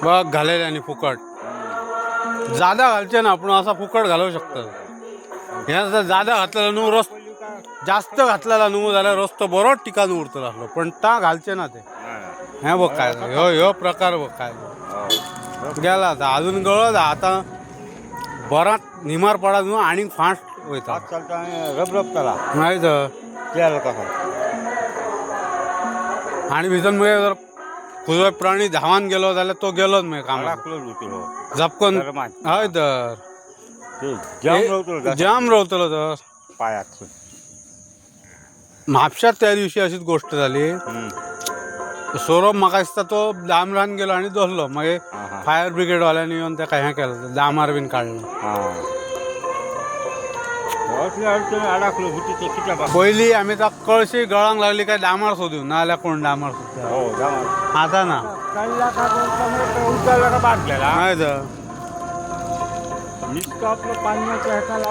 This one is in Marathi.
बघ घालेले आणि फुकट जादा घालचे ना आपण असा फुकट घालू शकतो ह्या जर जादा घातलेला न्हू रस जास्त घातलेला न्हू जाल्यार रस्तो बरोच टिकान उरतलो असलो पण ता घालचे ना ते हे बघ काय ह्यो ह्यो प्रकार बघ काय गेला आता अजून गळत आता बराच निमार पडा न्हू आणि फास्ट वयता रबरबताला नाही तर तेल कसा आणि भिजन मुळे जर खुजो प्राणी धावान गेलो जाल्यार तो गेलोच मागीर कामाक झपकन हय तर जाम रावतलो तर पायात म्हापशात त्या दिवशी अशीच गोष्ट झाली सौरभ म्हाका दिसता तो डामरान गेलो आणि दसलो मागीर फायर ब्रिगेडवाल्यांनी येवन ताका हें केलं डामार बीन काडलें पयलीं आमी ताका कळशी गळांक लागली काय डामार सोदूं नाल्यार कोण डामार सोदता आतां ना बाद गेला नाही तर नुसतं आपलं पाण्याच्या ह्याला